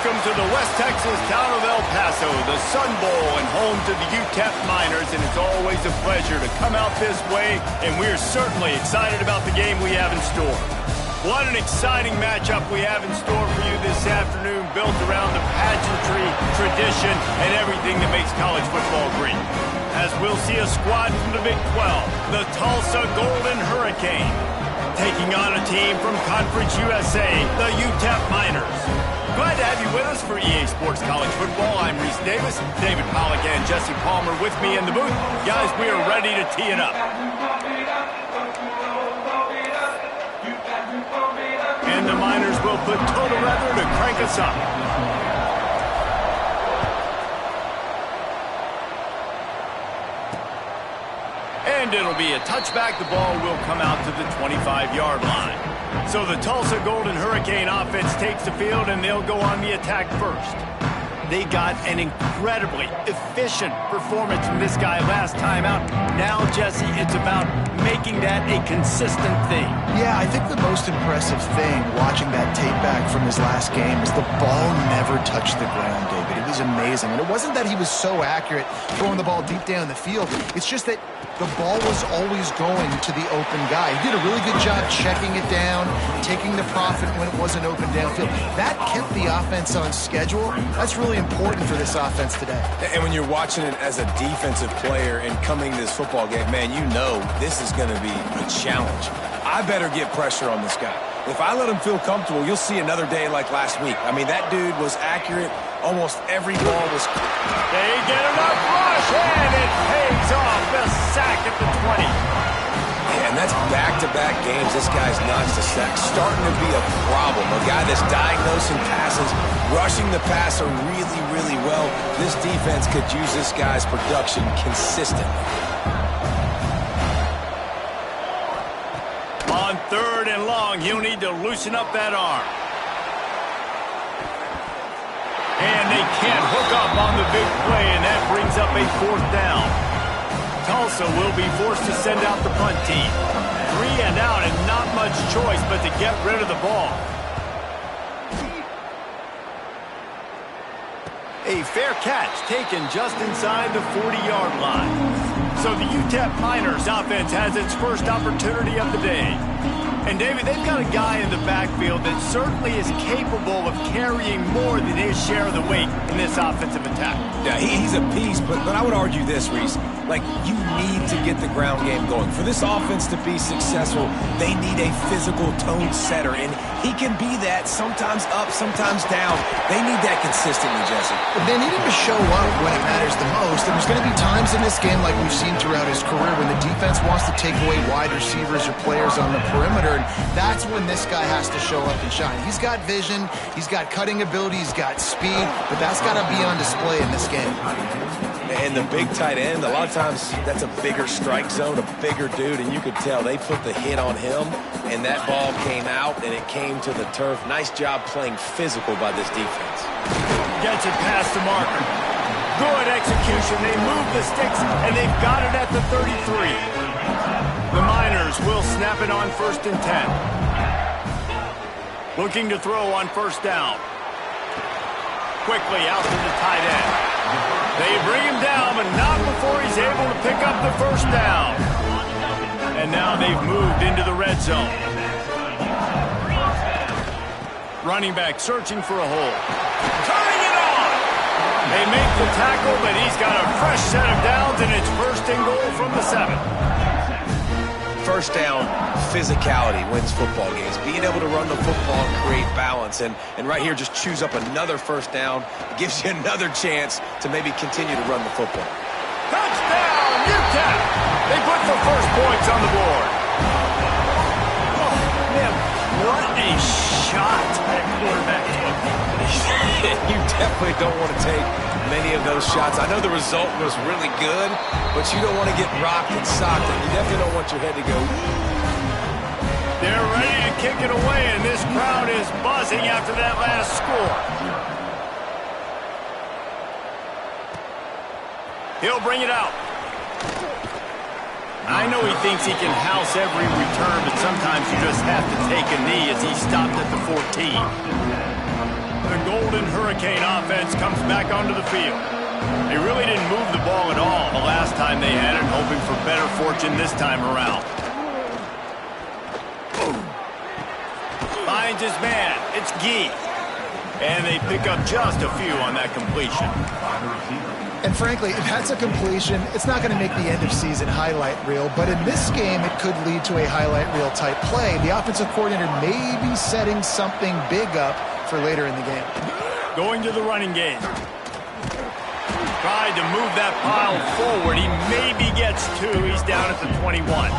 Welcome to the West Texas town of El Paso, the Sun Bowl, and home to the UTEP Miners, and it's always a pleasure to come out this way, and we're certainly excited about the game we have in store. What an exciting matchup we have in store for you this afternoon, built around the pageantry, tradition, and everything that makes college football great. As we'll see a squad from the Big 12, the Tulsa Golden Hurricane, taking on a team from Conference USA, the UTEP Miners. Glad to have you with us for EA Sports College Football. I'm Reese Davis, David Pollack, and Jesse Palmer with me in the booth. Guys, we are ready to tee it up. And the Miners will put total leather to crank us up. And it'll be a touchback. The ball will come out to the 25-yard line. So the Tulsa Golden Hurricane offense takes the field, and they'll go on the attack first. They got an incredibly efficient performance from this guy last time out. Now, Jesse, it's about making that a consistent thing. Yeah, I think the most impressive thing watching that tape back from his last game is the ball never touched the ground, David. It was amazing. And it wasn't that he was so accurate throwing the ball deep down the field. It's just that the ball was always going to the open guy. He did a really good job checking it down, taking the profit when it wasn't open downfield. That kept the offense on schedule. That's really important for this offense today. And when you're watching it as a defensive player and coming to this football game, man, you know this is going to be a challenge. I better get pressure on this guy. If I let him feel comfortable, you'll see another day like last week. I mean, that dude was accurate. Almost every ball was... They get enough rush, and it pays off. The sack at the 20. And that's back-to-back games. This guy's notched a sack. Starting to be a problem. A guy that's diagnosing passes, rushing the passer really, really well. This defense could use this guy's production consistently. On 3rd and long, he'll need to loosen up that arm. And they can't hook up on the big play, and that brings up a 4th down. Tulsa will be forced to send out the punt team. 3 and out, and not much choice but to get rid of the ball. A fair catch taken just inside the 40-yard line. So the UTEP Miners offense has its first opportunity of the day. And, David, they've got a guy in the backfield that certainly is capable of carrying more than his share of the weight in this offensive attack. Yeah, he's a piece, but I would argue this, Reese. Like, you need to get the ground game going. For this offense to be successful, they need a physical tone setter, and he can be that, sometimes up, sometimes down. They need that consistently, Jesse. They need him to show up when it matters the most, and there's going to be times in this game like we've seen throughout his career when the defense wants to take away wide receivers or players on the perimeter, and that's when this guy has to show up and shine. He's got vision, he's got cutting ability, he's got speed, but that's got to be on display in this game. And the big tight end, a lot of times that's a bigger strike zone, a bigger dude, and you could tell they put the hit on him, and that ball came out, and it came to the turf. Nice job playing physical by this defense. Gets it past the marker. Good execution. They move the sticks, and they've got it at the 33. The Miners will snap it on 1st and 10. Looking to throw on 1st down. Quickly out to the tight end. They bring him down, but not before he's able to pick up the 1st down. And now they've moved into the red zone. Running back searching for a hole. Turning it on! They make the tackle, but he's got a fresh set of downs, and it's 1st and goal from the 7. 1st down, physicality wins football games. Being able to run the football and create balance. And right here, just choose up another 1st down. It gives you another chance to maybe continue to run the football. Touchdown, UTEP! They put the 1st points on the board. Oh, man, what a shot that quarterback took. You definitely don't want to take many of those shots. I know the result was really good, but you don't want to get rocked and socked, and you definitely don't want your head to go. They're ready to kick it away, and this crowd is buzzing after that last score. He'll bring it out. I know he thinks he can house every return, but sometimes you just have to take a knee as he stopped at the 14. The Golden Hurricane offense comes back onto the field. They really didn't move the ball at all the last time they had it, hoping for better fortune this time around. Finds his man. It's Gee. And they pick up just a few on that completion. And frankly, if that's a completion, it's not going to make the end-of-season highlight reel. But in this game, it could lead to a highlight reel type play. The offensive coordinator may be setting something big up for later in the game. Going to the running game. Tried to move that pile forward. He maybe gets two. He's down at the 21.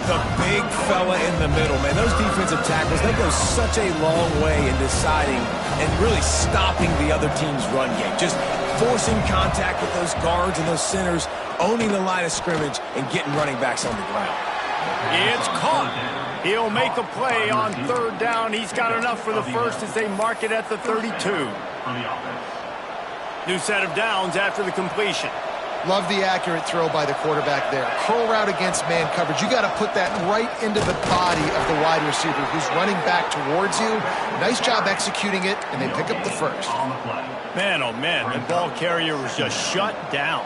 The big fella in the middle, man. Those defensive tackles, they go such a long way in deciding and really stopping the other team's run game. Just forcing contact with those guards and those centers, owning the line of scrimmage, and getting running backs on the ground. It's caught. He'll make a play on third down. He's got enough for the first as they mark it at the 32. New set of downs after the completion. Love the accurate throw by the quarterback there. Curl route against man coverage. You got to put that right into the body of the wide receiver who's running back towards you. Nice job executing it, and they pick up the first. Man, oh man, the ball carrier was just shut down.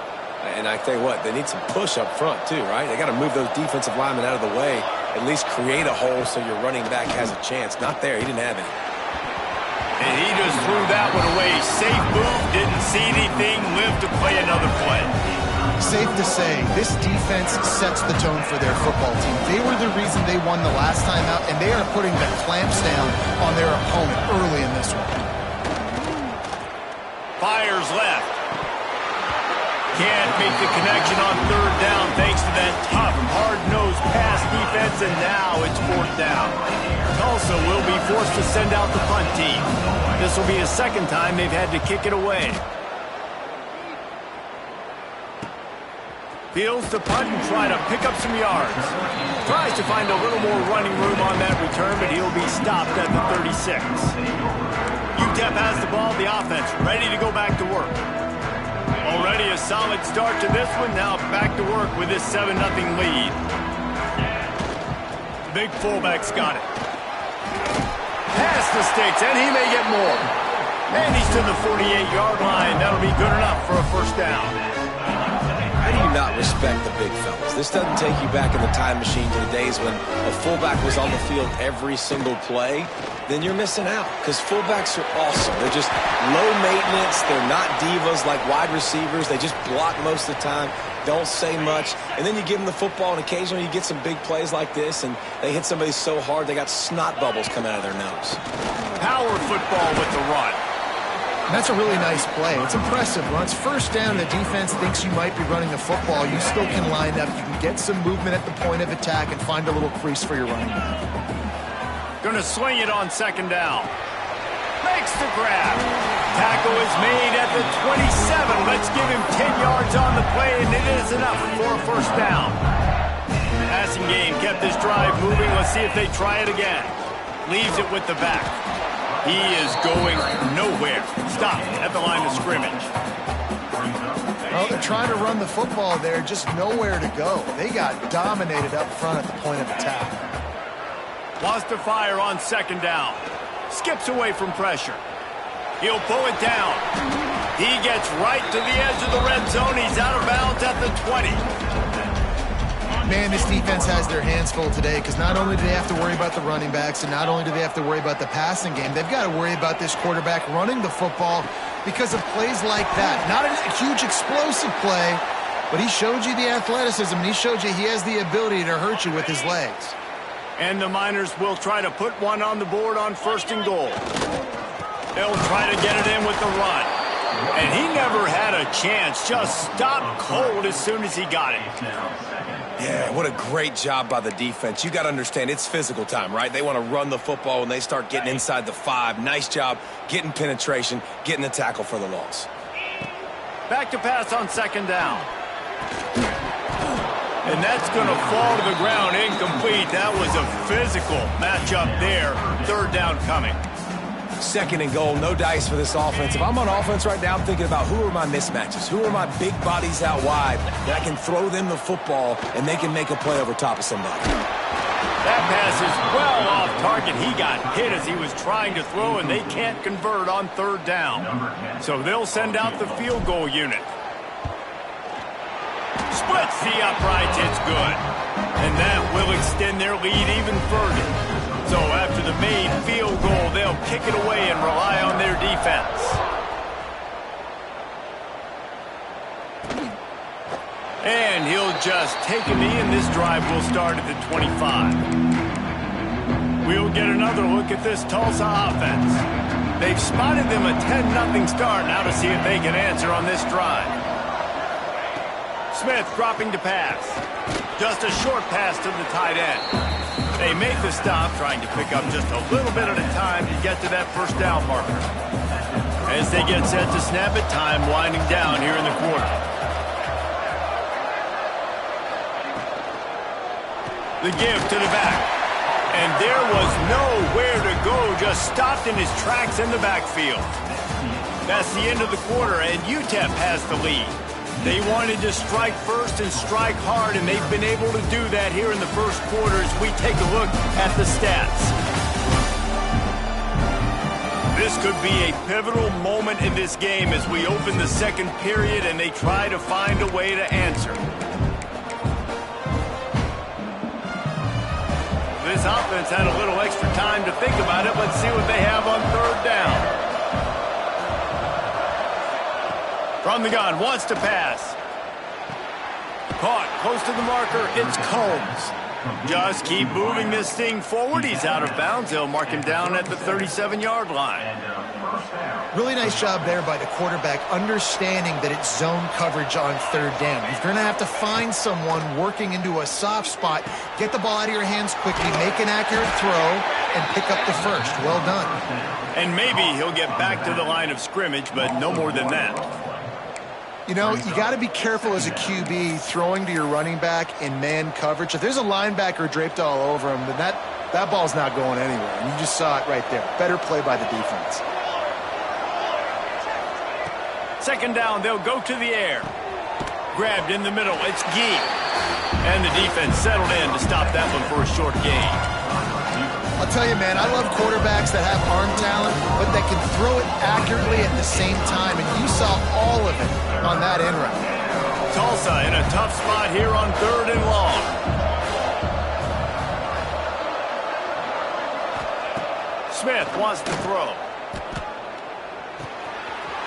And I tell you what, they need some push up front too, right? They got to move those defensive linemen out of the way, at least create a hole so your running back has a chance. Not there. He didn't have any. And he just threw that one away. Safe move, didn't see anything, lived to play another play. Safe to say, this defense sets the tone for their football team. They were the reason they won the last time out, and they are putting the clamps down on their opponent early in this one. Fires left. Can't make the connection on third down thanks to that tough, hard-nosed pass defense, and now it's fourth down. Tulsa will be forced to send out the punt team. This will be the second time they've had to kick it away. Fields to punt and try to pick up some yards. Tries to find a little more running room on that return, but he'll be stopped at the 36. UTEP has the ball, the offense ready to go back to work. Already a solid start to this one. Now back to work with this 7-0 lead. Big fullback's got it. Pass the sticks, and he may get more. And he's to the 48-yard line. That'll be good enough for a first down. How do you not respect the big fellas? This doesn't take you back in the time machine to the days when a fullback was on the field every single play. Then you're missing out because fullbacks are awesome. They're just low maintenance. They're not divas like wide receivers. They just block most of the time, don't say much. And then you give them the football, and occasionally you get some big plays like this, and they hit somebody so hard they got snot bubbles coming out of their nose. Power football with the run. That's a really nice play. It's impressive. Once first down, the defense thinks you might be running the football. You still can line up. You can get some movement at the point of attack and find a little crease for your running back. Gonna swing it on second down. Makes the grab. Tackle is made at the 27. Let's give him 10 yards on the play, and it is enough for a first down. Passing game kept this drive moving. Let's see if they try it again. Leaves it with the back. He is going nowhere. Stopped at the line of scrimmage. Well, they're trying to run the football there, just nowhere to go. They got dominated up front at the point of attack. Wants to fire on second down. Skips away from pressure. He'll pull it down. He gets right to the edge of the red zone. He's out of bounds at the 20. Man, this defense has their hands full today because not only do they have to worry about the running backs and not only do they have to worry about the passing game, they've got to worry about this quarterback running the football because of plays like that. Not a huge explosive play, but he showed you the athleticism, and he showed you he has the ability to hurt you with his legs. And the Miners will try to put one on the board on first and goal. They'll try to get it in with the run. And he never had a chance. Just stopped cold as soon as he got it. Yeah, what a great job by the defense. You got to understand, it's physical time, right? They want to run the football when they start getting inside the 5. Nice job getting penetration, getting the tackle for the loss. Back to pass on second down. And that's going to fall to the ground incomplete. That was a physical matchup there. Third down coming. Second and goal, no dice for this offense. If I'm on offense right now, I'm thinking about who are my mismatches? Who are my big bodies out wide that I can throw them the football and they can make a play over top of somebody? That pass is well off target. He got hit as he was trying to throw, and they can't convert on third down. So they'll send out the field goal unit. Splits the uprights. It's good. And that will extend their lead even further. So after the made field goal, they'll kick it away and rely on their defense. And he'll just take a knee, and this drive will start at the 25. We'll get another look at this Tulsa offense. They've spotted them a 10-0 start. Now to see if they can answer on this drive. Smith dropping to pass. Just a short pass to the tight end. They make the stop, trying to pick up just a little bit at a time to get to that first down marker. As they get set to snap it, time winding down here in the quarter. The give to the back. And there was nowhere to go, just stopped in his tracks in the backfield. That's the end of the quarter, and UTEP has the lead. They wanted to strike first and strike hard, and they've been able to do that here in the first quarter as we take a look at the stats. This could be a pivotal moment in this game as we open the second period and they try to find a way to answer. This offense had a little extra time to think about it. Let's see what they have on third down. From the gun, wants to pass. Caught, close to the marker, it's Combs. Just keep moving this thing forward. He's out of bounds. They'll mark him down at the 37-yard line. Really nice job there by the quarterback, understanding that it's zone coverage on third down. You're going to have to find someone working into a soft spot, get the ball out of your hands quickly, make an accurate throw, and pick up the first. Well done. And maybe he'll get back to the line of scrimmage, but no more than that. You know, you got to be careful as a QB throwing to your running back in man coverage. If there's a linebacker draped all over him, then that ball's not going anywhere. And you just saw it right there. Better play by the defense. Second down, they'll go to the air. Grabbed in the middle, it's Gee. And the defense settled in to stop that one for a short gain. I'll tell you, man, I love quarterbacks that have arm talent, but that can throw it accurately at the same time, and you saw all of it on that end route. Tulsa in a tough spot here on third and long. Smith wants to throw.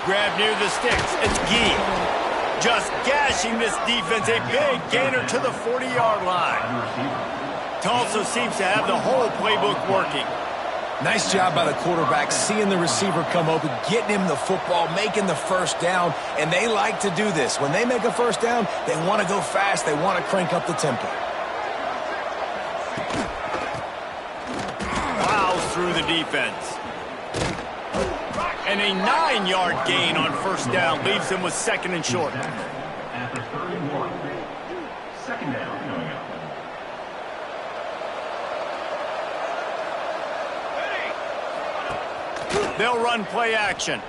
Grab near the sticks, it's Gee. Just gashing this defense, a big gainer to the 40-yard line. Tulsa seems to have the whole playbook working. Nice job by the quarterback, seeing the receiver come open, getting him the football, making the first down, and they like to do this. When they make a first down, they want to go fast, they want to crank up the tempo. Plows through the defense. And a 9-yard gain on first down leaves them with second and short. At the 31, second down. They'll run play action.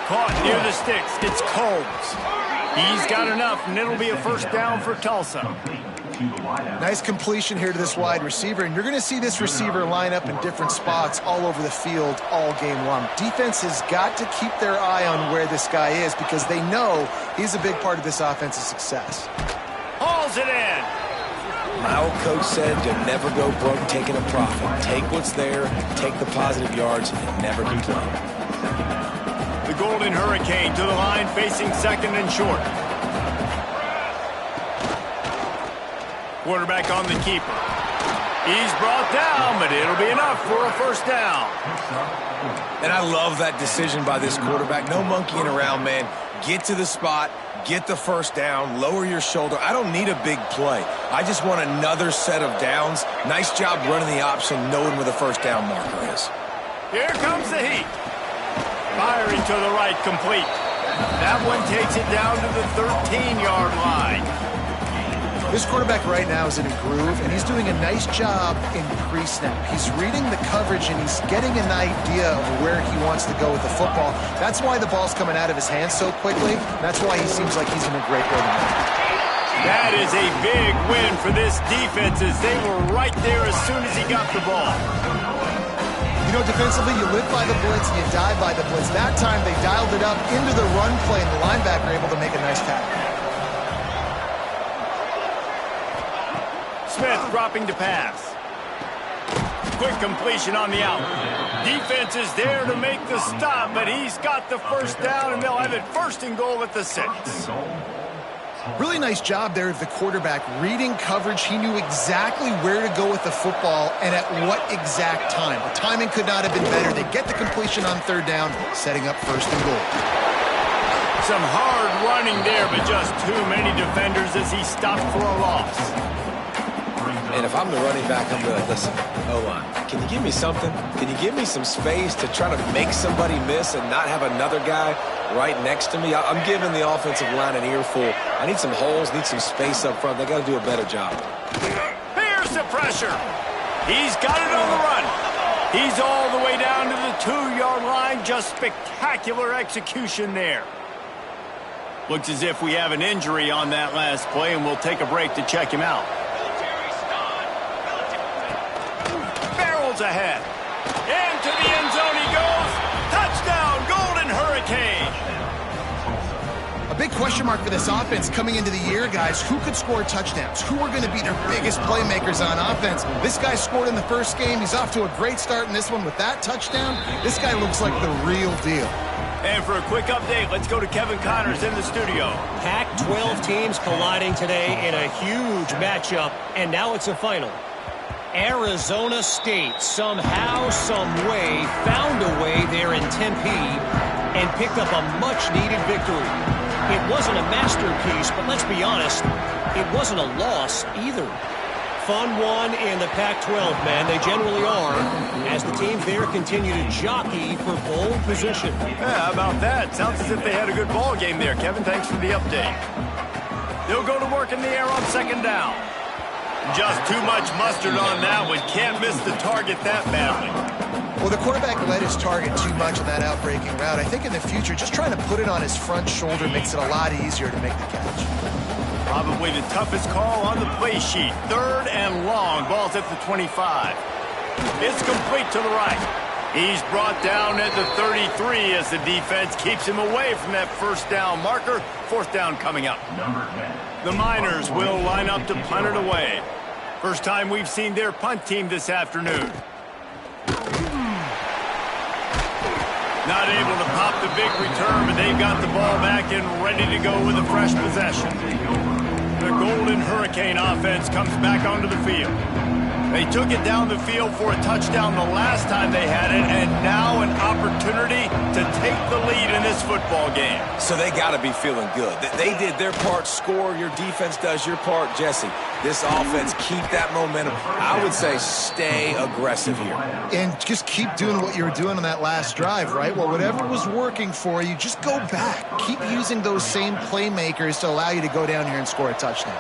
Caught near the sticks. It's Combs. He's got enough, and it'll be a first down for Tulsa. Nice completion here to this wide receiver, and you're going to see this receiver line up in different spots all over the field all game long. Defense has got to keep their eye on where this guy is because they know he's a big part of this offense's success. Hauls it in. My old coach said you'll never go broke taking a profit. Take what's there, take the positive yards, and never complain. The Golden Hurricane to the line facing second and short. Quarterback on the keeper. He's brought down, but it'll be enough for a first down. And I love that decision by this quarterback. No monkeying around, man. Get to the spot, get the first down, lower your shoulder. I don't need a big play. I just want another set of downs. Nice job running the option, knowing where the first down marker is. Here comes the heat. Firing to the right, complete. That one takes it down to the 13-yard line. This quarterback right now is in a groove, and he's doing a nice job in pre-snap. He's reading the coverage, and he's getting an idea of where he wants to go with the football. That's why the ball's coming out of his hands so quickly. That's why he seems like he's in a great way to That is a big win for this defense as they were right there as soon as he got the ball. You know, defensively, you live by the blitz and you die by the blitz. That time, they dialed it up into the run play, and the linebacker able to make a nice tackle. Smith dropping to pass. Quick completion on the out. Defense is there to make the stop, but he's got the first down, and they'll have it first and goal at the 6. Really nice job there of the quarterback reading coverage. He knew exactly where to go with the football and at what exact time. The timing could not have been better. They get the completion on 3rd down, setting up first and goal. Some hard running there, but just too many defenders as he stopped for a loss. And if I'm the running back, I'm going to listen, O-line, can you give me something? Can you give me some space to try to make somebody miss and not have another guy right next to me? I'm giving the offensive line an earful. I need some holes, need some space up front. They got to do a better job. Here's the pressure. He's got it on the run. He's all the way down to the 2-yard line. Just spectacular execution there. Looks as if we have an injury on that last play, and we'll take a break to check him out. Ahead. Into the end zone he goes. Touchdown, Golden Hurricane. A big question mark for this offense coming into the year, guys. Who could score touchdowns? Who are going to be their biggest playmakers on offense? This guy scored in the first game. He's off to a great start in this one with that touchdown. This guy looks like the real deal. And for a quick update, let's go to Kevin Connors in the studio. Pac-12 teams colliding today in a huge matchup, and now it's a final. Arizona State somehow, some way, found a way there in Tempe and picked up a much-needed victory. It wasn't a masterpiece, but let's be honest, it wasn't a loss either. Fun one in the Pac-12, man. They generally are, as the teams there continue to jockey for pole position. Yeah, how about that? Sounds as if they had a good ball game there, Kevin. Thanks for the update. They'll go to work in the air on 2nd down. Just too much mustard on that one. Can't miss the target that badly. Well, the quarterback led his target too much on that outbreaking route. I think in the future, just trying to put it on his front shoulder makes it a lot easier to make the catch. Probably the toughest call on the play sheet. 3rd and long. Ball's at the 25. It's complete to the right. He's brought down at the 33 as the defense keeps him away from that first down marker. 4th down coming up. The Miners will line up to punt it away. First time we've seen their punt team this afternoon. Not able to pop the big return, but they've got the ball back and ready to go with a fresh possession. The Golden Hurricane offense comes back onto the field. They took it down the field for a touchdown the last time they had it, and now an opportunity to take the lead in this football game. So they got to be feeling good. They did their part, score. Your defense does your part. Jesse, this offense, keep that momentum. I would say stay aggressive here. And just keep doing what you were doing on that last drive, right? Well, whatever was working for you, just go back. Keep using those same playmakers to allow you to go down here and score a touchdown.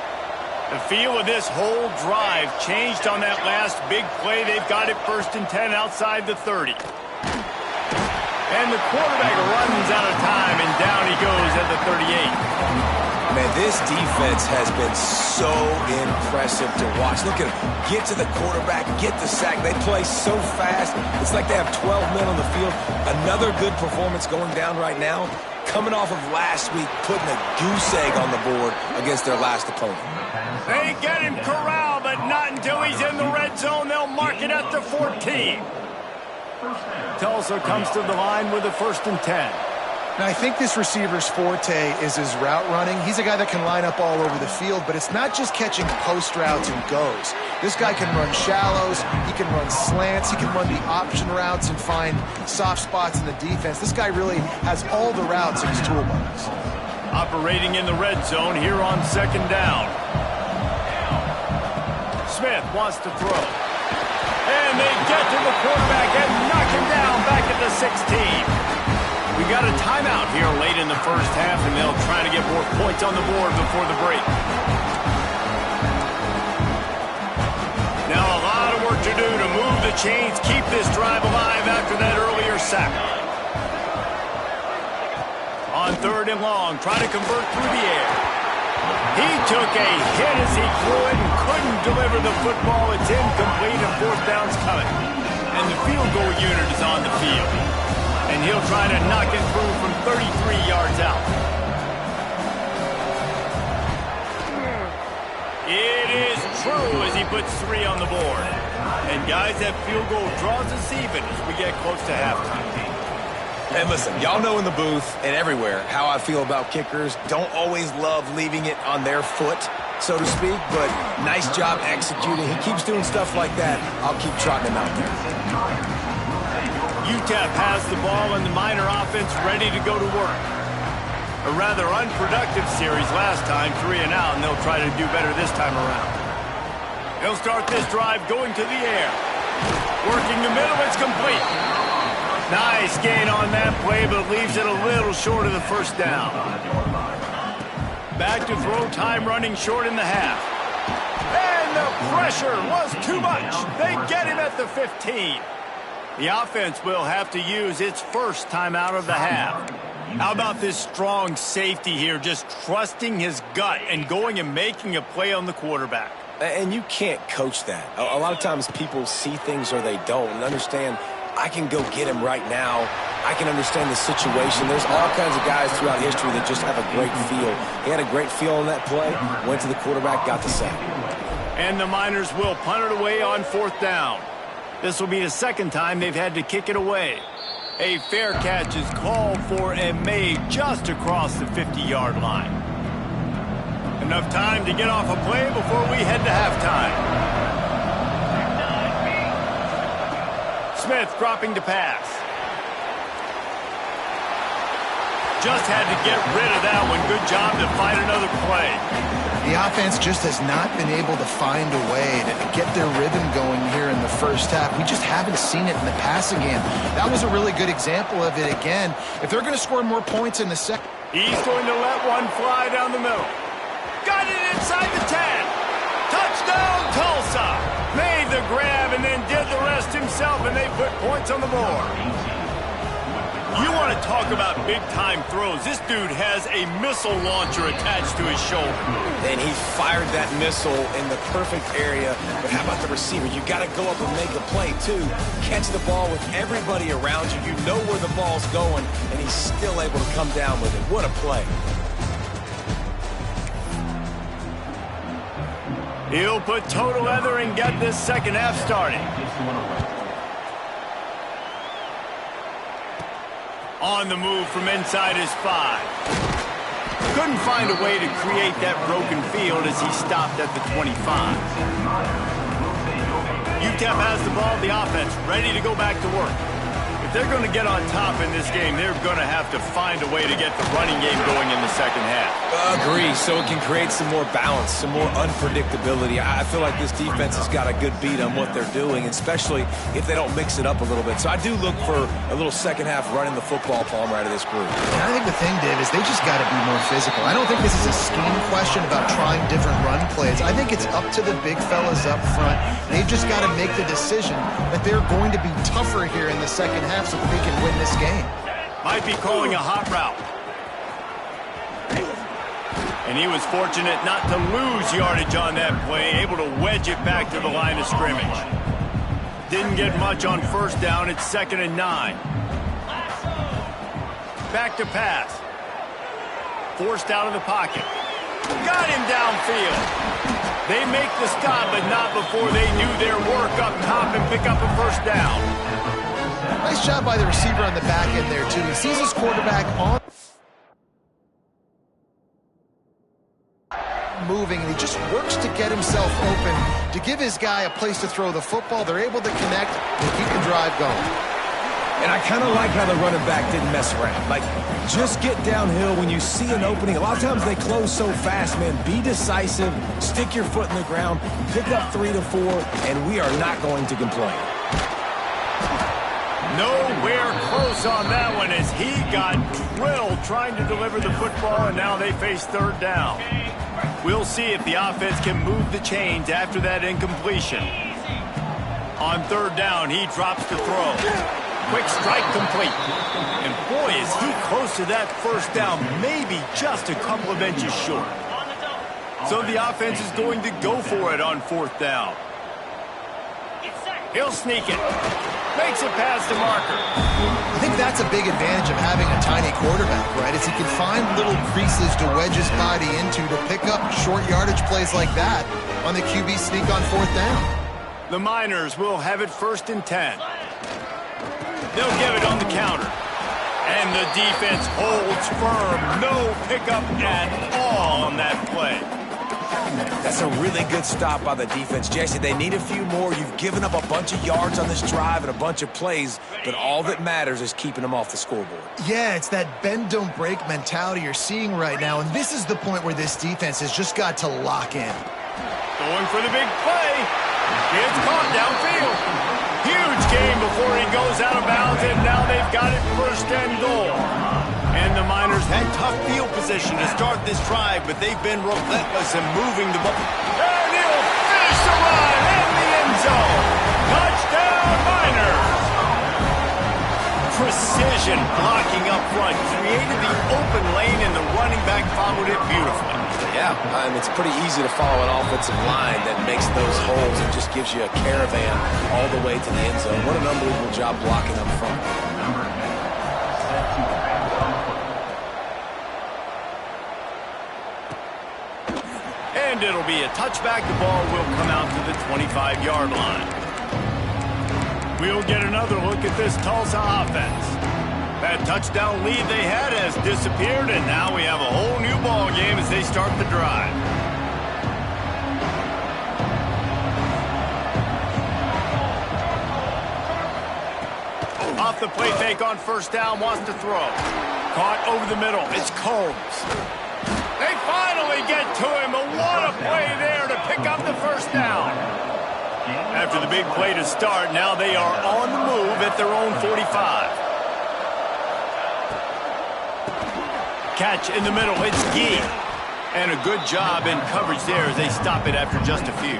The feel of this whole drive changed on that last big play. They've got it 1st and 10 outside the 30. And the quarterback runs out of time, and down he goes at the 38. Man, this defense has been so impressive to watch. Look at them. Get to the quarterback, get the sack. They play so fast. It's like they have 12 men on the field. Another good performance going down right now. Coming off of last week, putting a goose egg on the board against their last opponent. They get him corralled, but not until he's in the red zone. They'll mark it at the 14. Tulsa comes to the line with a 1st and 10. Now, I think this receiver's forte is his route running. He's a guy that can line up all over the field, but it's not just catching post routes and goes. This guy can run shallows, he can run slants, he can run the option routes and find soft spots in the defense. This guy really has all the routes in his toolbox. Operating in the red zone here on 2nd down. Smith wants to throw. And they get to the quarterback and knock him down back at the 16. We got a timeout here late in the first half, and they'll try to get more points on the board before the break. Now a lot of work to do to move the chains, keep this drive alive after that earlier sack. On 3rd and long, try to convert through the air. He took a hit as he threw it and couldn't deliver the football. It's incomplete and fourth down's coming. And the field goal unit is on the field. And he'll try to knock it through from 33 yards out. It is true as he puts 3 on the board. And guys, that field goal draws us even as we get close to halftime. And listen, y'all know in the booth and everywhere how I feel about kickers. Don't always love leaving it on their foot, so to speak, but nice job executing. He keeps doing stuff like that. I'll keep trotting him out there. UTEP has the ball and the Miner offense ready to go to work. A rather unproductive series last time, 3 and out, and they'll try to do better this time around. They'll start this drive going to the air. Working the middle, it's complete. Nice gain on that play, but leaves it a little short of the first down. Back to throw, time running short in the half. And the pressure was too much. They get him at the 15. The offense will have to use its first timeout of the half. How about this strong safety here, just trusting his gut and going and making a play on the quarterback. And you can't coach that. A lot of times people see things or they don't and understand I can go get him right now. I can understand the situation. There's all kinds of guys throughout history that just have a great feel. He had a great feel on that play, went to the quarterback, got the sack. And the Miners will punt it away on fourth down. This will be the second time they've had to kick it away. A fair catch is called for and made just across the 50-yard line. Enough time to get off a play before we head to halftime. Smith dropping to pass. Just had to get rid of that one. Good job to find another play. The offense just has not been able to find a way to get their rhythm going here in the first half. We just haven't seen it in the passing game. That was a really good example of it again. If they're going to score more points in the second... He's going to let one fly down the middle. Got it inside the 10. Touchdown, Tulsa. Made the grab and then did the rest himself, and they put points on the board. You want to talk about big-time throws. This dude has a missile launcher attached to his shoulder. And he fired that missile in the perfect area. But how about the receiver? You got to go up and make a play, too. Catch the ball with everybody around you. You know where the ball's going, and he's still able to come down with it. What a play. He'll put total leather and get this second half started. On the move from inside his 5. Couldn't find a way to create that broken field as he stopped at the 25. UTEP has the ball, the offense ready to go back to work. If they're going to get on top in this game, they're going to have to find a way to get the running game going in the second half. Agree, so it can create some more balance, some more unpredictability. I feel like this defense has got a good beat on what they're doing, especially if they don't mix it up a little bit. So I do look for a little second half running the football Palmer out of this group. And I think the thing, Dave, is they just got to be more physical. I don't think this is a scheme question about trying different run plays. I think it's up to the big fellas up front. They've just got to make the decision that they're going to be tougher here in the second half so that they can win this game. Might be calling a hot route. And he was fortunate not to lose yardage on that play, able to wedge it back to the line of scrimmage. Didn't get much on first down. It's 2nd and 9. Back to pass. Forced out of the pocket. Got him downfield. They make the stop, but not before they do their work up top and pick up a first down. Nice job by the receiver on the back end there, too. He sees his quarterback on moving, and he just works to get himself open, to give his guy a place to throw the football. They're able to connect and keep the drive going. And I kind of like how the running back didn't mess around. Like, just get downhill when you see an opening. A lot of times they close so fast, man. Be decisive, stick your foot in the ground, pick up 3 to 4, and we are not going to complain. Nowhere close on that one as he got drilled trying to deliver the football, and now they face third down. We'll see if the offense can move the chains after that incompletion. On third down, he drops to throw. Quick strike complete. And boy, is he close to that first down, maybe just a couple of inches short. So the offense is going to go for it on 4th down. He'll sneak it. Makes it past the marker. I think that's a big advantage of having a tiny quarterback, right? Is he can find little creases to wedge his body into to pick up short yardage plays like that on the QB sneak on 4th down. The Miners will have it 1st and 10. They'll give it on the counter. And the defense holds firm. No pickup at all on that play. That's a really good stop by the defense. Jesse, they need a few more. You've given up a bunch of yards on this drive and a bunch of plays, but all that matters is keeping them off the scoreboard. Yeah, it's that bend, don't break mentality you're seeing right now, and this is the point where this defense has just got to lock in. Going for the big play. It's caught downfield. Huge game before he goes out of bounds, and now they've got it 1st and goal. And the Miners had tough field position to start this drive, but they've been relentless in moving the ball. And he'll finish the run in the end zone. Touchdown, Miners! Precision blocking up front created the open lane, and the running back followed it beautifully. Yeah, it's pretty easy to follow an offensive line that makes those holes and just gives you a caravan all the way to the end zone. What an unbelievable job blocking up front. And it'll be a touchback. The ball will come out to the 25-yard line. We'll get another look at this Tulsa offense. That touchdown lead they had has disappeared, and now we have a whole new ball game as they start the drive. Off the play fake on 1st down, wants to throw. Caught over the middle. It's Combs. They finally get to him, but what a play there to pick up the 1st down. After the big play to start, now they are on the move at their own 45. Catch in the middle, it's Gee. And a good job in coverage there as they stop it after just a few.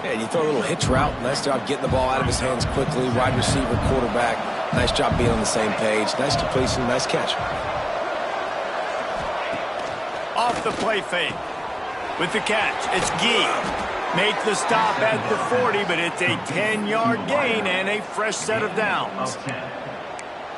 Yeah, you throw a little hitch route. Nice job getting the ball out of his hands quickly. Wide receiver, quarterback. Nice job being on the same page. Nice completion, nice catch. Off the play fake. With the catch, it's Gee. Make the stop at the 40, but it's a 10-yard gain and a fresh set of downs.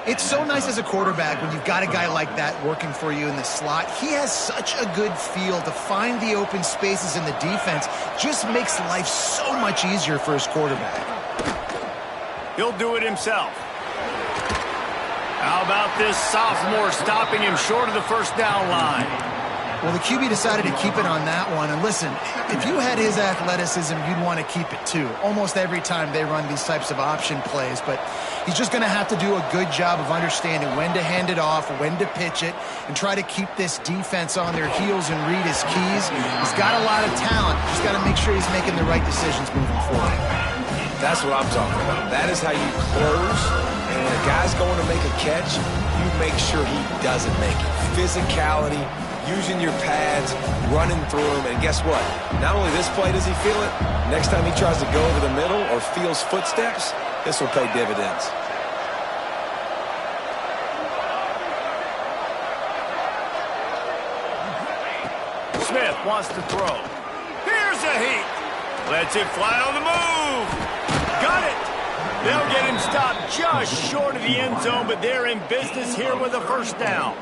It's so nice as a quarterback when you've got a guy like that working for you in the slot. He has such a good feel to find the open spaces in the defense. Just makes life so much easier for his quarterback. He'll do it himself. How about this sophomore stopping him short of the 1st down line? Well, the QB decided to keep it on that one. And listen, if you had his athleticism, you'd want to keep it too. Almost every time they run these types of option plays. But he's just going to have to do a good job of understanding when to hand it off, when to pitch it, and try to keep this defense on their heels and read his keys. He's got a lot of talent. Just got to make sure he's making the right decisions moving forward. That's what I'm talking about. That is how you close. And when a guy's going to make a catch, you make sure he doesn't make it. Physicality, using your pads, running through them, and guess what? Not only this play does he feel it, next time he tries to go over the middle or feels footsteps, this will pay dividends. Smith wants to throw. Here's a heat. Lets it fly on the move. Got it. They'll get him stopped just short of the end zone, but they're in business here with a 1st down.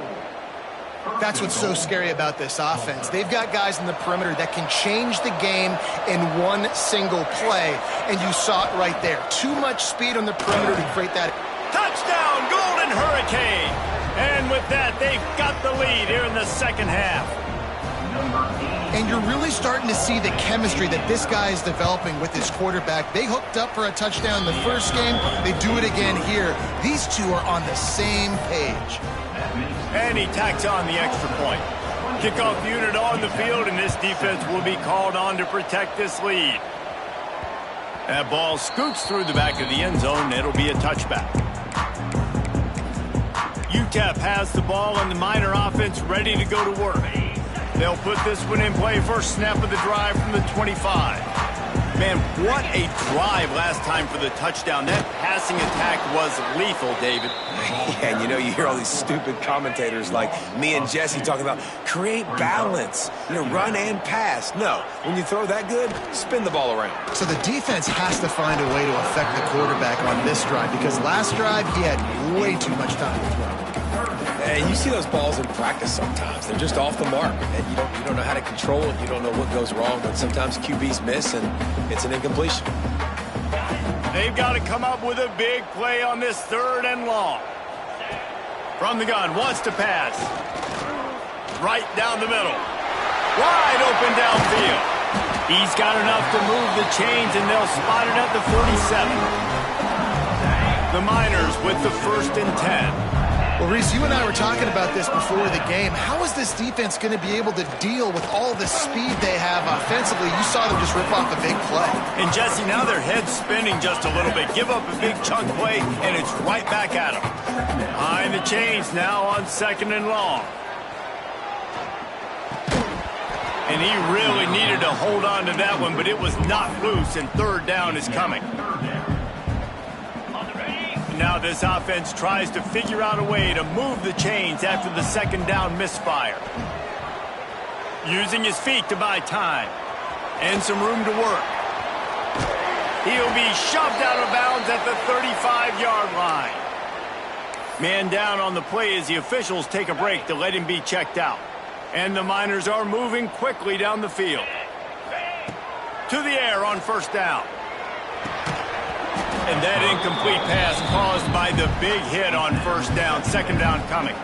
That's what's so scary about this offense. They've got guys in the perimeter that can change the game in one single play, and you saw it right there. Too much speed on the perimeter to create that. Touchdown, Golden Hurricane! And with that, they've got the lead here in the 2nd half. And you're really starting to see the chemistry that this guy is developing with his quarterback. They hooked up for a touchdown in the first game. They do it again here. These two are on the same page. And he tacks on the extra point. Kickoff unit on the field, and this defense will be called on to protect this lead. That ball scoots through the back of the end zone, and it'll be a touchback. UTEP has the ball, and the Miner offense ready to go to work. They'll put this one in play first snap of the drive from the 25. Man, what a drive last time for the touchdown. That passing attack was lethal, David. Yeah, and you know, you hear all these stupid commentators like me and Jesse talking about create balance, run and pass. No, when you throw that good, spin the ball around. So the defense has to find a way to affect the quarterback on this drive, because last drive he had way too much time to throw. And you see those balls in practice sometimes. They're just off the mark, and you don't know how to control it. You don't know what goes wrong, but sometimes QBs miss, and it's an incompletion. They've got to come up with a big play on this 3rd and long. From the gun, wants to pass. Right down the middle. Wide open downfield. He's got enough to move the chains, and they'll spot it at the 47. The Miners with the 1st and 10. Well, Reese, you and I were talking about this before the game. How is this defense going to be able to deal with all the speed they have offensively? You saw them just rip off a big play. And, Jesse, now their head's spinning just a little bit. Give up a big chunk play, and it's right back at them. Behind the chains now on 2nd and long. And he really needed to hold on to that one, but it was not loose, and 3rd down is coming. Now this offense tries to figure out a way to move the chains after the 2nd down misfire. Using his feet to buy time. And some room to work. He'll be shoved out of bounds at the 35-yard line. Man down on the play as the officials take a break to let him be checked out. And the Miners are moving quickly down the field. To the air on 1st down. And that incomplete pass caused by the big hit on 1st down. 2nd down coming.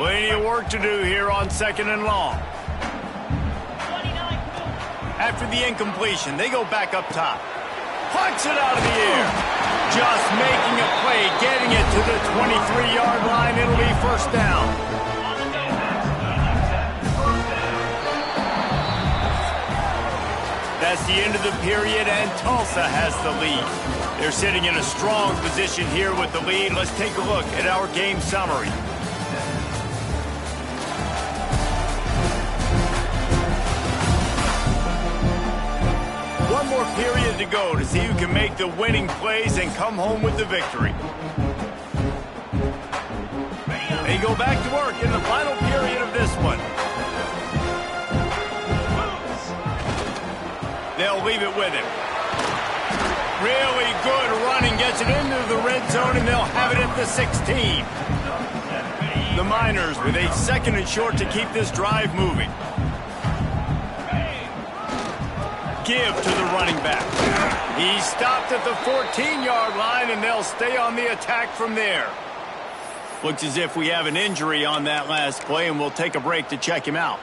Plenty of work to do here on 2nd and long. After the incompletion, they go back up top. Punch it out of the air. Just making a play, getting it to the 23-yard line. It'll be 1st down. That's the end of the period, and Tulsa has the lead. They're sitting in a strong position here with the lead. Let's take a look at our game summary. One more period to go to see who can make the winning plays and come home with the victory. They go back to work in the final period of this one. They'll leave it with him. Really good running, gets it into the red zone, and they'll have it at the 16. The Miners with a 2nd and short to keep this drive moving. Give to the running back. He stopped at the 14-yard line, and they'll stay on the attack from there. Looks as if we have an injury on that last play, and we'll take a break to check him out.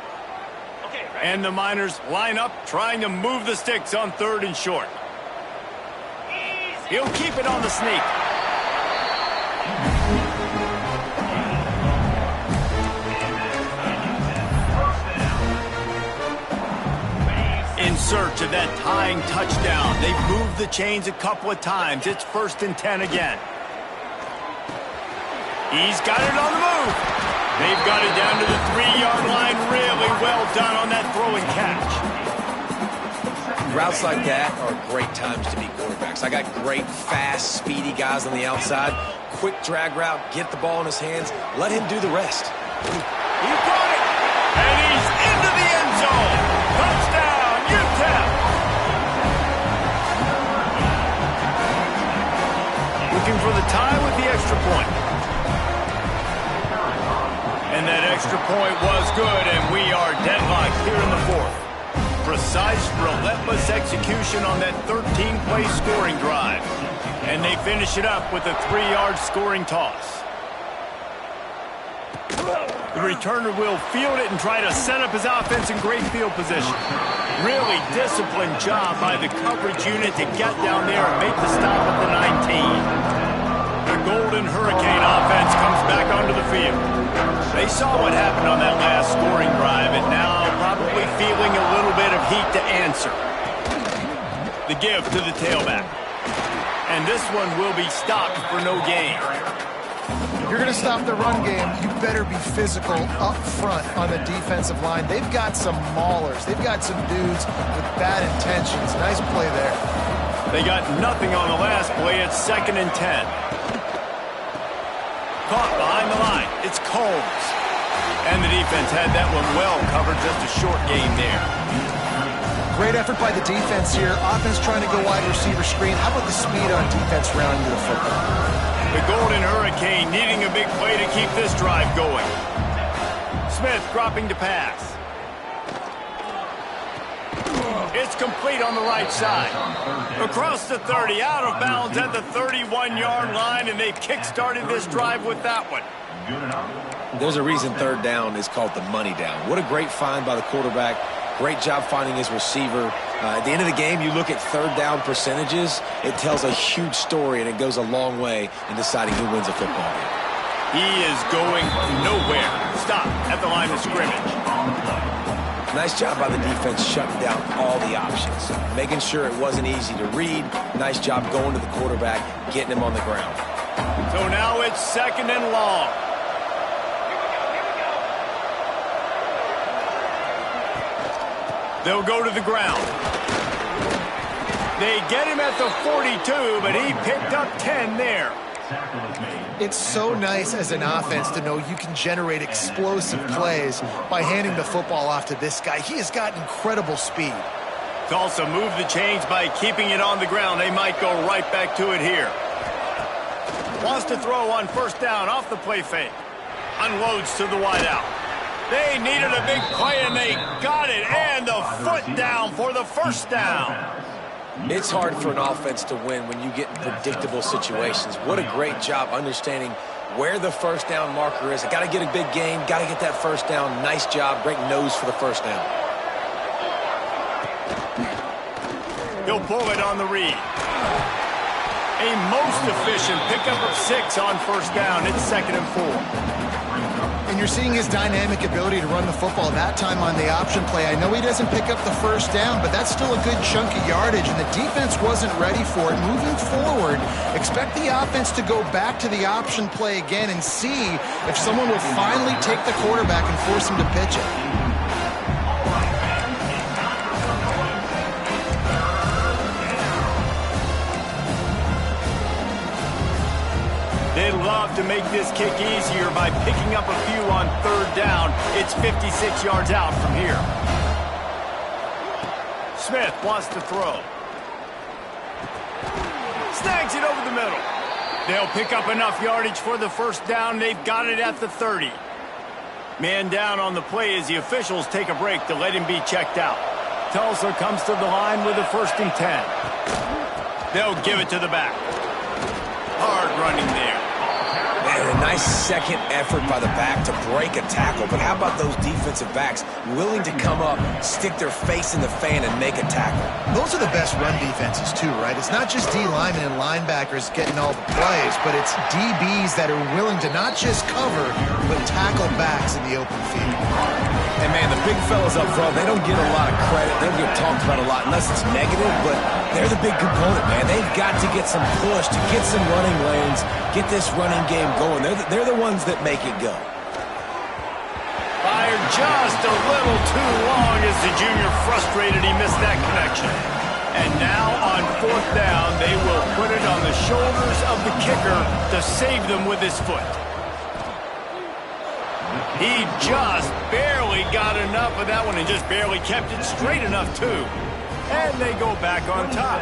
And the Miners line up, trying to move the sticks on 3rd and short. He'll keep it on the sneak. In search of that tying touchdown. They've moved the chains a couple of times. It's 1st and 10 again. He's got it on the move. They've got it down to the 3-yard line. Really well done on that throw and catch. Routes like that are great times to be quarterbacks. I got great, fast, speedy guys on the outside. Quick drag route, get the ball in his hands, let him do the rest. He got it! And he's into the end zone! Touchdown, UTEP! Looking for the tie with the extra point. And that extra point was good, and we are deadlocked here in the 4th. Precise, relentless execution on that 13-play scoring drive. And they finish it up with a 3-yard scoring toss. The returner will field it and try to set up his offense in great field position. Really disciplined job by the coverage unit to get down there and make the stop at the 19. The Golden Hurricane offense comes back onto the field. They saw what happened on that last scoring drive, and now probably feeling a little bit of heat to answer. The give to the tailback. And this one will be stopped for no gain. If you're going to stop the run game, you better be physical up front on the defensive line. They've got some maulers. They've got some dudes with bad intentions. Nice play there. They got nothing on the last play. It's 2nd and 10. Caught behind the line. It's Combs. And the defense had that one well covered. Just a short game there. Great effort by the defense here. Offense trying to go wide receiver screen. How about the speed on defense rounding to the football? The Golden Hurricane needing a big play to keep this drive going. Smith dropping to pass. It's complete on the right side. Across the 30, out of bounds at the 31-yard line, and they've kick-started this drive with that one. There's a reason 3rd down is called the money down. What a great find by the quarterback. Great job finding his receiver. At the end of the game, you look at 3rd down percentages. It tells a huge story, and it goes a long way in deciding who wins a football game. He is going nowhere. Stop at the line of scrimmage. Nice job by the defense shutting down all the options, making sure it wasn't easy to read. Nice job going to the quarterback, getting him on the ground. So now it's 2nd and long. They'll go to the ground. They get him at the 42, but he picked up 10 there. It's so nice as an offense to know you can generate explosive plays by handing the football off to this guy. He has got incredible speed. Tulsa moved the chains by keeping it on the ground. They might go right back to it here. Wants to throw on 1st down off the play fake. Unloads to the wideout. They needed a big play, and they got it. And the foot down for the 1st down. It's hard for an offense to win when you get in predictable situations. What a great job understanding where the 1st down marker is. Got to get a big gain. Got to get that 1st down. Nice job. Great nose for the 1st down. He'll pull it on the read. A most efficient pickup of 6 on 1st down. It's 2nd and 4. And you're seeing his dynamic ability to run the football that time on the option play. I know he doesn't pick up the 1st down, but that's still a good chunk of yardage, and the defense wasn't ready for it. Moving forward, expect the offense to go back to the option play again and see if someone will finally take the quarterback and force him to pitch it. They'd love to make this kick easier by picking up a few on 3rd down. It's 56 yards out from here. Smith wants to throw. Snags it over the middle. They'll pick up enough yardage for the 1st down. They've got it at the 30. Man down on the play as the officials take a break to let him be checked out. Tulsa comes to the line with a 1st and 10. They'll give it to the back. Hard running there. And a nice second effort by the back to break a tackle. But how about those defensive backs willing to come up, stick their face in the fan, and make a tackle? Those are the best run defenses, too, right? It's not just D linemen and linebackers getting all the plays, but it's DBs that are willing to not just cover, but tackle backs in the open field. And, man, the big fellas up front, they don't get a lot of credit. They don't get talked about a lot unless it's negative, but they're the big component, man. They've got to get some push, to get some running lanes, get this running game going. They're the ones that make it go. Fired just a little too long as the junior frustrated he missed that connection. And now on 4th down, they will put it on the shoulders of the kicker to save them with his foot. He just barely got enough of that one and just barely kept it straight enough, too. And they go back on top.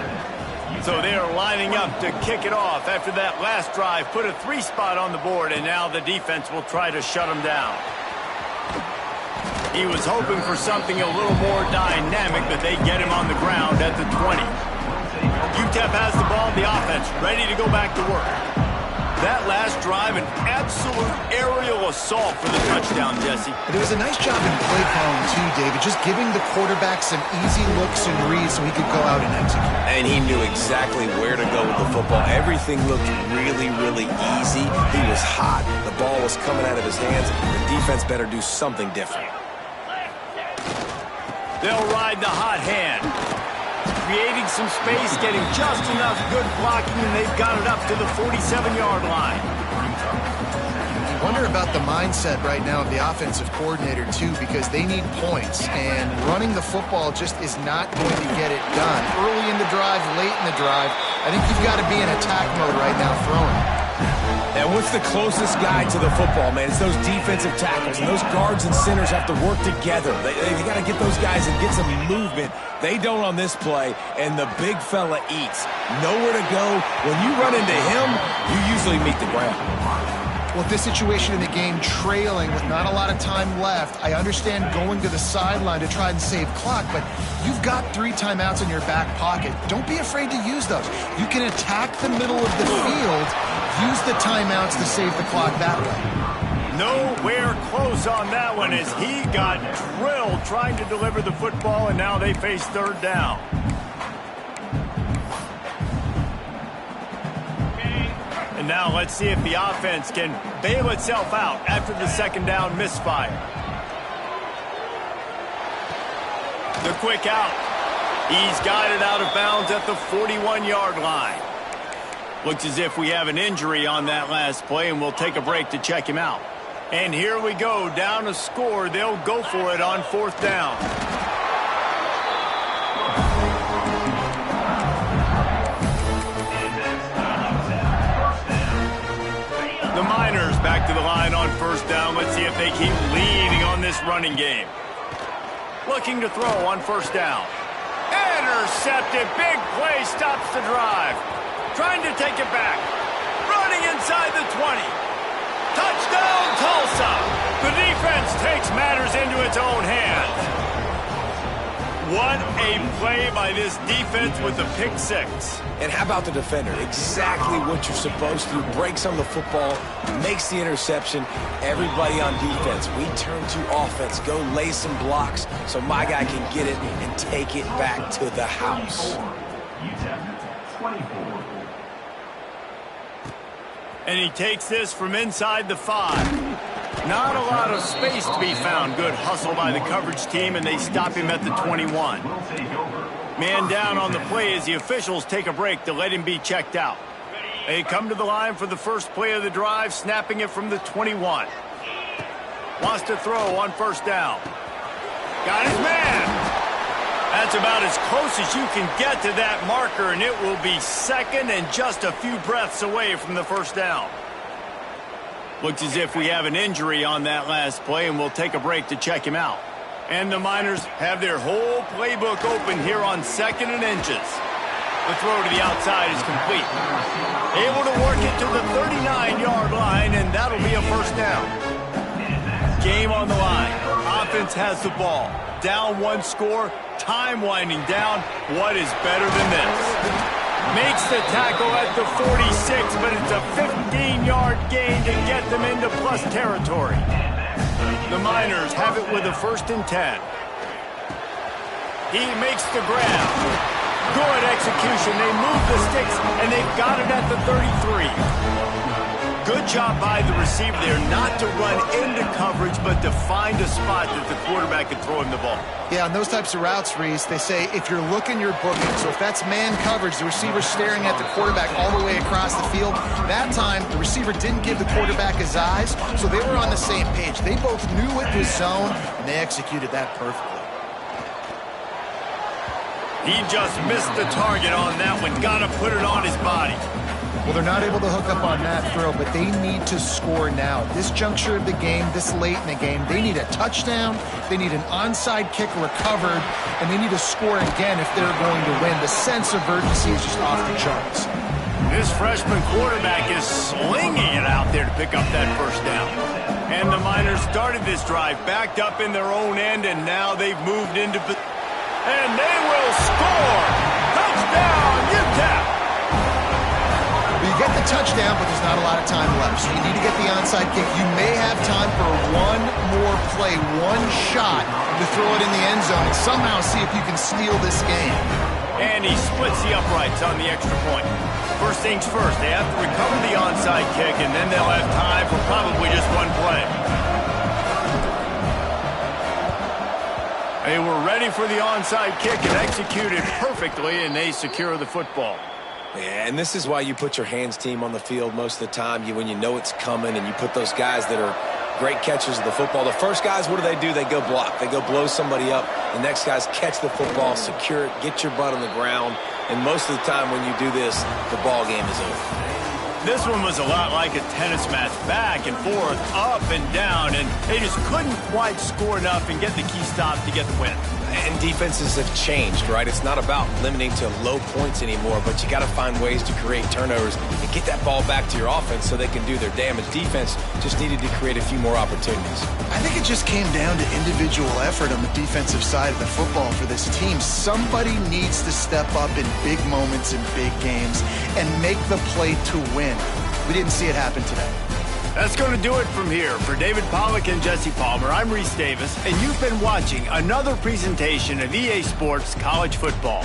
So they're lining up to kick it off after that last drive. Put a 3 spot on the board, and now the defense will try to shut him down. He was hoping for something a little more dynamic, but they get him on the ground at the 20. UTEP has the ball, the offense ready to go back to work. That last drive, an absolute aerial assault for the touchdown, Jesse. It was a nice job in play calling, too, David, just giving the quarterback some easy looks and reads so he could go out and execute. And he knew exactly where to go with the football. Everything looked really, really easy. He was hot. The ball was coming out of his hands. The defense better do something different. They'll ride the hot hand. Creating some space, getting just enough good blocking, and they've got it up to the 47-yard line. Wonder about the mindset right now of the offensive coordinator, too, because they need points, and running the football just is not going to get it done. Early in the drive, late in the drive, I think you've got to be in attack mode right now throwing. And what's the closest guy to the football, man? It's those defensive tackles, and those guards and centers have to work together. They got to get those guys and get some movement. They don't on this play, and the big fella eats. Nowhere to go. When you run into him, you usually meet the ground. Well, this situation in the game, trailing with not a lot of time left, I understand going to the sideline to try and save clock, but you've got 3 timeouts in your back pocket. Don't be afraid to use those. You can attack the middle of the field, use the timeouts to save the clock that way. Nowhere close on that one as he got drilled trying to deliver the football, and now they face third down. And now let's see if the offense can bail itself out after the second down misfire. The quick out. He's got it out of bounds at the 41-yard line. Looks as if we have an injury on that last play, and we'll take a break to check him out. And here we go, down a score. They'll go for it on fourth down. The Miners back to the line on first down. Let's see if they keep leading on this running game. Looking to throw on first down. Intercepted. Big play stops the drive. Trying to take it back. Running inside the 20. Touchdown, Tulsa. The defense takes matters into its own hands. What a play by this defense with the pick six. And how about the defender? Exactly what you're supposed to. Breaks on the football, makes the interception. Everybody on defense, we turn to offense. Go lay some blocks so my guy can get it and take it back to the house. And he takes this from inside the 5. Not a lot of space to be found. Good hustle by the coverage team, and they stop him at the 21. Man down on the play as the officials take a break to let him be checked out. They come to the line for the first play of the drive, snapping it from the 21. Wants to throw on first down. Got his man. That's about as close as you can get to that marker, and it will be second and just a few breaths away from the first down. Looks as if we have an injury on that last play, and we'll take a break to check him out. And the Miners have their whole playbook open here on 2nd and inches. The throw to the outside is complete. Able to work it to the 39-yard line, and that'll be a first down. Game on the line. Offense has the ball. Down 1 score. Time winding down. What is better than this? Makes the tackle at the 46, but it's a 15-yard gain to get them into plus territory. The Miners have it with a 1st and 10. He makes the grab. Good execution. They move the sticks, and they've got it at the 33. Good job by the receiver there not to run into coverage, but to find a spot that the quarterback can throw him the ball. Yeah, on those types of routes, Reese, they say if you're looking, you're booking. So if that's man coverage, the receiver's staring at the quarterback all the way across the field. That time, the receiver didn't give the quarterback his eyes, so they were on the same page. They both knew it was zone, and they executed that perfectly. He just missed the target on that one. Got to put it on his body. Well, they're not able to hook up on that throw, but they need to score now. At this juncture of the game, this late in the game, they need a touchdown, they need an onside kick recovered, and they need to score again if they're going to win. The sense of urgency is just off the charts. This freshman quarterback is slinging it out there to pick up that first down. And the Miners started this drive backed up in their own end, and now they've moved into... And they will score! Touchdown, UTEP! You get the touchdown, but there's not a lot of time left. So you need to get the onside kick. You may have time for one more play, one shot to throw it in the end zone and somehow see if you can steal this game. And he splits the uprights on the extra point. First things first, they have to recover the onside kick, and then they'll have time for probably just one play. They were ready for the onside kick and executed perfectly, and they secure the football. Yeah, and this is why you put your hands team on the field most of the time. When you know it's coming, and you put those guys that are great catchers of the football. The first guys, what do? They go block. They go blow somebody up. The next guys catch the football, secure it, get your butt on the ground. And most of the time when you do this, the ball game is over. This one was a lot like a tennis match, back and forth, up and down, and they just couldn't quite score enough and get the key stop to get the win. And defenses have changed, right? It's not about limiting to low points anymore, but you got to find ways to create turnovers and get that ball back to your offense so they can do their damage. Defense just needed to create a few more opportunities. I think it just came down to individual effort on the defensive side of the football for this team. Somebody needs to step up in big moments in big games and make the play to win. We didn't see it happen today. That's going to do it from here. For David Pollack and Jesse Palmer, I'm Reese Davis, and you've been watching another presentation of EA Sports College Football.